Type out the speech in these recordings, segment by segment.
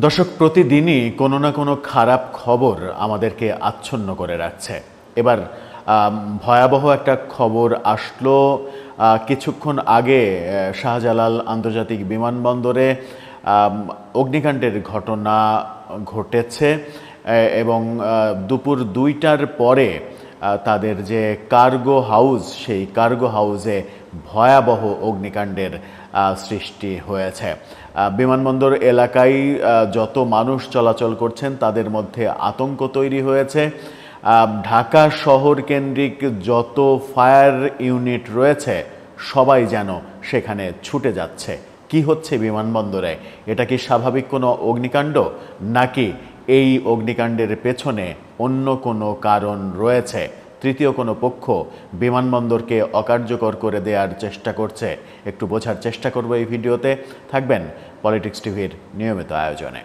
দর্শক, প্রতিদিনই কোনো না কোনো খারাপ খবর আমাদেরকে আচ্ছন্ন করে রাখছে। এবার ভয়াবহ একটা খবর আসলো কিছুক্ষণ আগে। শাহজালাল আন্তর্জাতিক বিমানবন্দরে অগ্নিকাণ্ডের ঘটনা ঘটেছে এবং দুপুর 2টার পরে তাদের যে কার্গো হাউস, সেই কার্গো হাউসে ভয়াবহ অগ্নিকাণ্ডের সৃষ্টি হয়েছে। বিমানবন্দর এলাকায় যত মানুষ চলাচল করছেন তাদের মধ্যে আতঙ্ক তৈরি হয়েছে। ঢাকা শহর কেন্দ্রিক যত ফায়ার ইউনিট রয়েছে সবাই যেন সেখানে ছুটে যাচ্ছে। কি হচ্ছে বিমানবন্দরে? এটা কি স্বাভাবিক কোনো অগ্নিকাণ্ড, নাকি এই অগ্নিকাণ্ডের পেছনে অন্য কোনো কারণ রয়েছে? তৃতীয় কোনো পক্ষ বিমানবন্দরকে অকার্যকর করে দেওয়ার চেষ্টা করছে? একটু বোঝার চেষ্টা করব এই ভিডিওতে। থাকবেন পলিটিক্স টিভির নিয়মিত আয়োজনে।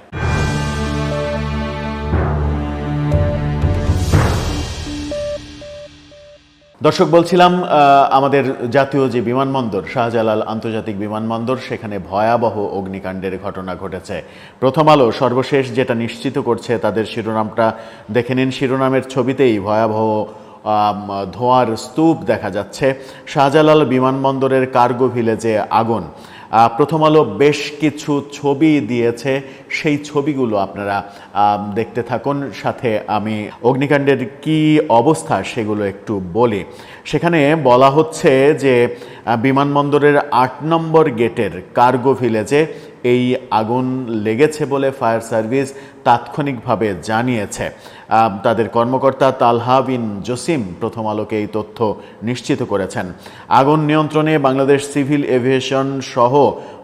দর্শক, বলছিলাম আমাদের জাতীয় যে বিমানবন্দর শাহজালাল আন্তর্জাতিক বিমানবন্দর, সেখানে ভয়াবহ অগ্নিকাণ্ডের ঘটনা ঘটেছে। প্রথম আলো সর্বশেষ যেটা নিশ্চিত করছে, তাদের শিরোনামটা দেখে নিন। শিরোনামের ছবিতেই ভয়াবহ ধোঁয়ার স্তূপ দেখা যাচ্ছে। শাহজালাল বিমানবন্দরের কার্গো ভিলেজে আগুন। প্রথম আলো বেশ কিছু ছবি দিয়েছে, সেই ছবিগুলো আপনারা দেখতে থাকুন। সাথে আমি অগ্নিকাণ্ডের কি অবস্থা সেগুলো একটু বলি। সেখানে বলা হচ্ছে যে বিমানবন্দরের 8 নম্বর গেটের কার্গো ভিলেজে এই আগুন লেগেছে বলে ফায়ার সার্ভিস তাৎক্ষণিকভাবে জানিয়েছে। তাদের কর্মকর্তা তালহা বিন জসিম প্রথম আলোকে এই তথ্য নিশ্চিত করেছেন। আগুন নিয়ন্ত্রণে বাংলাদেশ সিভিল এভিয়েশন সহ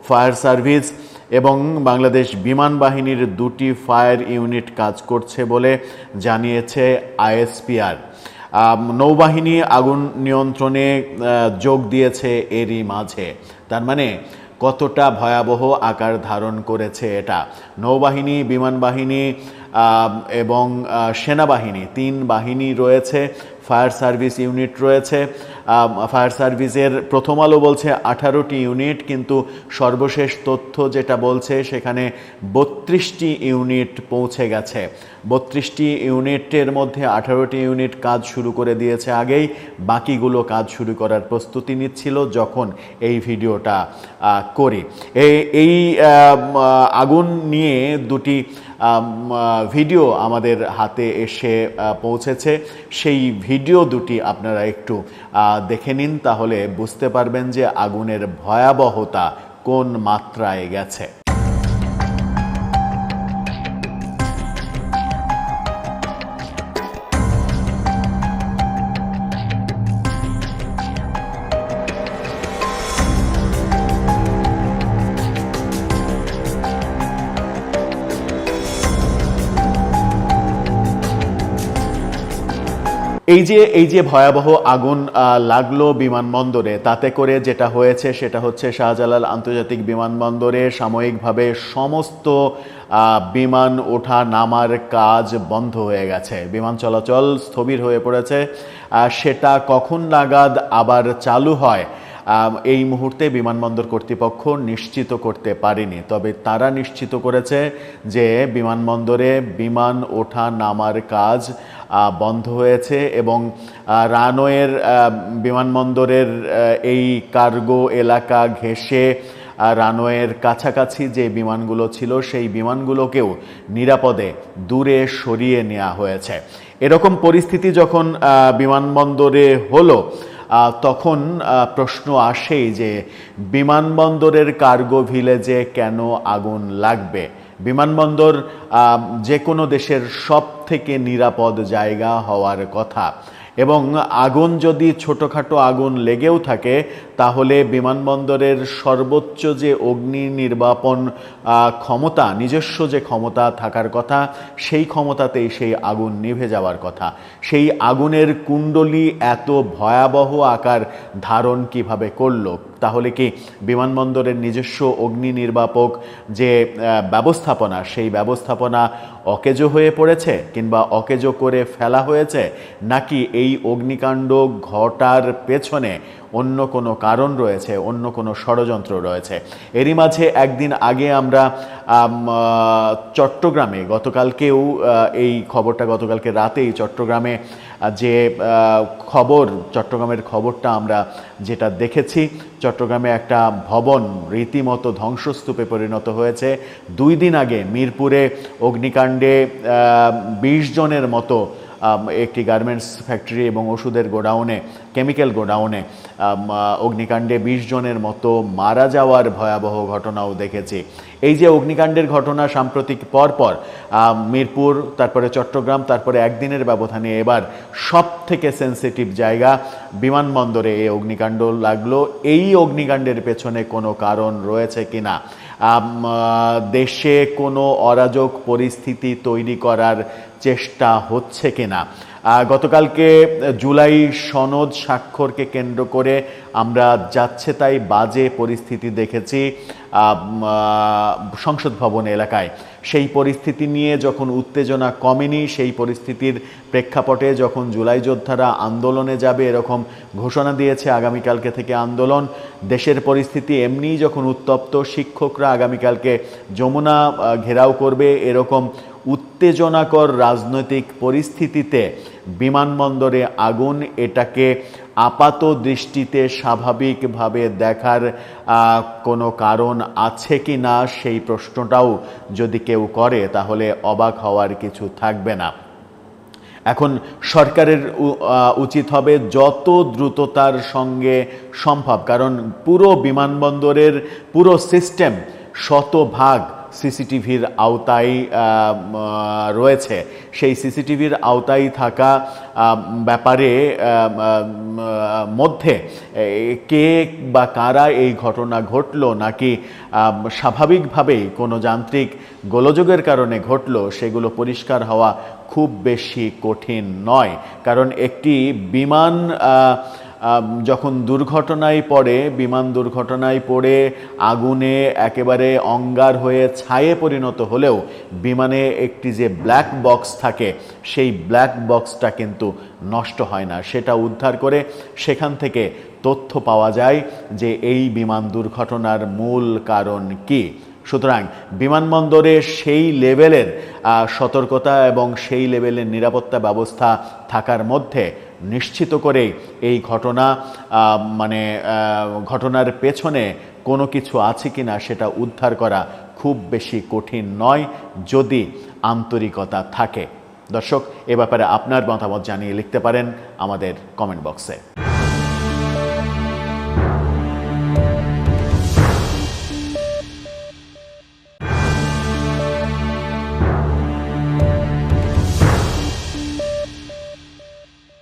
ফায়ার সার্ভিস এবং বাংলাদেশ বিমান বাহিনীর 2টি ফায়ার ইউনিট কাজ করছে বলে জানিয়েছে আইএসপিআর। নৌবাহিনী আগুন নিয়ন্ত্রণে যোগ দিয়েছে এরই মাঝে। তার মানে কতটা ভয়াবহ আকার ধারণ করেছে এটা। নৌবাহিনী, বিমান বাহিনী এবং সেনাবাহিনী, 3 বাহিনী রয়েছে। ফায়ার সার্ভিস ইউনিট রয়েছে। ফায়ার সার্ভিসের প্রথম আলো বলছে 18টি ইউনিট, কিন্তু সর্বশেষ তথ্য যেটা বলছে সেখানে 32টি ইউনিট পৌঁছে গেছে। 32টি ইউনিটের মধ্যে 18টি ইউনিট কাজ শুরু করে দিয়েছে আগেই, বাকিগুলো কাজ শুরু করার প্রস্তুতি নিচ্ছিল যখন এই ভিডিওটা করি। এই আগুন নিয়ে 2টি ভিডিও আমাদের হাতে এসে পৌঁছেছে। সেই ভিডিও 2টি আপনারা একটু দেখে নিন, তাহলে বুঝতে পারবেন যে আগুনের ভয়াবহতা কোন মাত্রায় গেছে। এই যে ভয়াবহ আগুন লাগলো বিমানবন্দরে, তাতে করে যেটা হয়েছে সেটা হচ্ছে শাহজালাল আন্তর্জাতিক বিমানবন্দরে সাময়িকভাবে সমস্ত বিমান ওঠা নামার কাজ বন্ধ হয়ে গেছে। বিমান চলাচল স্থবির হয়ে পড়েছে। সেটা কখন নাগাদ আবার চালু হয় এই মুহূর্তে বিমানবন্দর কর্তৃপক্ষ নিশ্চিত করতে পারেনি। তবে তারা নিশ্চিত করেছে যে বিমানবন্দরে বিমান ওঠা নামার কাজ বন্ধ হয়েছে এবং রানওয়ের বিমানবন্দরের এই কার্গো এলাকা ঘেঁষে রানওয়ের কাছাকাছি যে বিমানগুলো ছিল সেই বিমানগুলোকেও নিরাপদে দূরে সরিয়ে নেওয়া হয়েছে। এরকম পরিস্থিতি যখন বিমানবন্দরে হলো, তখন প্রশ্ন আসেই যে বিমানবন্দরের কার্গো ভিলেজে কেন আগুন লাগবে? বিমানবন্দর যে কোনো দেশের সবথেকে নিরাপদ জায়গা হওয়ার কথা, এবং আগুন যদি ছোটোখাটো আগুন লেগেও থাকে তাহলে বিমানবন্দরের সর্বোচ্চ যে অগ্নি নির্বাপন ক্ষমতা, নিজস্ব যে ক্ষমতা থাকার কথা, সেই ক্ষমতাতেই সেই আগুন নিভে যাওয়ার কথা। সেই আগুনের কুণ্ডলী এত ভয়াবহ আকার ধারণ কিভাবে করলো? তাহলে কি বিমানবন্দরের নিজস্ব অগ্নি নির্বাপক যে ব্যবস্থাপনা, সেই ব্যবস্থাপনা অকেজো হয়ে পড়েছে কিংবা অকেজো করে ফেলা হয়েছে, নাকি এই অগ্নিকাণ্ড ঘটার পেছনে অন্য কোনো কারণ রয়েছে, অন্য কোনো ষড়যন্ত্র রয়েছে। এরই মাঝে একদিন আগে আমরা চট্টগ্রামে গতকালকেও এই খবরটা, গতকালকে রাতেই চট্টগ্রামে যে চট্টগ্রামের খবরটা আমরা যেটা দেখেছি, চট্টগ্রামে একটা ভবন রীতিমতো ধ্বংসস্তূপে পরিণত হয়েছে। 2 দিন আগে মিরপুরে অগ্নিকাণ্ডে 20 জনের মতো একটি গার্মেন্টস ফ্যাক্টরি এবং ওষুধের গোডাউনে, কেমিক্যাল গোডাউনে অগ্নিকাণ্ডে 20 জনের মতো মারা যাওয়ার ভয়াবহ ঘটনাও দেখেছি। এই যে অগ্নিকাণ্ডের ঘটনা সাম্প্রতিক পরপর মিরপুর, তারপরে চট্টগ্রাম, তারপরে একদিনের ব্যবধানে এবার সব থেকে সেন্সিটিভ জায়গা বিমানবন্দরে এই অগ্নিকাণ্ড লাগলো। এই অগ্নিকাণ্ডের পেছনে কোনো কারণ রয়েছে কিনা, দেশে কোনো অরাজক পরিস্থিতি তৈরি করার চেষ্টা হচ্ছে কিনা, গতকালকে জুলাই সনদ স্বাক্ষরকে কেন্দ্র করে আমরা যাচ্ছে তাই বাজে পরিস্থিতি দেখেছি সংসদ ভবন এলাকায়। সেই পরিস্থিতি নিয়ে যখন উত্তেজনা কমেনি, সেই পরিস্থিতির প্রেক্ষাপটে যখন জুলাই যোদ্ধারা আন্দোলনে যাবে এরকম ঘোষণা দিয়েছে, আগামীকালকে থেকে আন্দোলন, দেশের পরিস্থিতি এমনিই যখন উত্তপ্ত, শিক্ষকরা আগামীকালকে যমুনা ঘেরাও করবে, এরকম উত্তেজনাকর রাজনৈতিক পরিস্থিতিতে বিমানবন্দরে আগুন, এটাকে আপাত দৃষ্টিতে স্বাভাবিকভাবে দেখার কোনো কারণ আছে কি না, সেই প্রশ্নটাও যদি কেউ করে তাহলে অবাক হওয়ার কিছু থাকবে না। এখন সরকারের উচিত হবে যত দ্রুততার সঙ্গে সম্ভব, কারণ পুরো বিমানবন্দরের পুরো সিস্টেম শতভাগ সিসিটিভির আওতায় রয়েছে। সেই সিসিটিভির আওতায় থাকা ব্যাপারে মধ্যে কে বা কারা এই ঘটনা ঘটলো নাকি স্বাভাবিকভাবেই কোনো যান্ত্রিক গোলযোগের কারণে ঘটলো, সেগুলো পরিষ্কার হওয়া খুব বেশি কঠিন নয়। কারণ একটি বিমান যখন বিমান দুর্ঘটনায় পড়ে আগুনে একেবারে অঙ্গার হয়ে ছায়ে পরিণত হলেও বিমানে একটি যে ব্ল্যাক বক্স থাকে, সেই ব্ল্যাক বক্সটা কিন্তু নষ্ট হয় না। সেটা উদ্ধার করে সেখান থেকে তথ্য পাওয়া যায় যে এই বিমান দুর্ঘটনার মূল কারণ কী। সুতরাং বিমানবন্দরে সেই লেভেলের সতর্কতা এবং সেই লেভেলের নিরাপত্তা ব্যবস্থা থাকার মধ্যে নিশ্চিত করে এই ঘটনার পেছনে কোনো কিছু আছে কিনা সেটা উদ্ধার করা খুব বেশি কঠিন নয়, যদি আন্তরিকতা থাকে। দর্শক, এ ব্যাপারে আপনার মতামত জানিয়ে লিখতে পারেন আমাদের কমেন্ট বক্সে।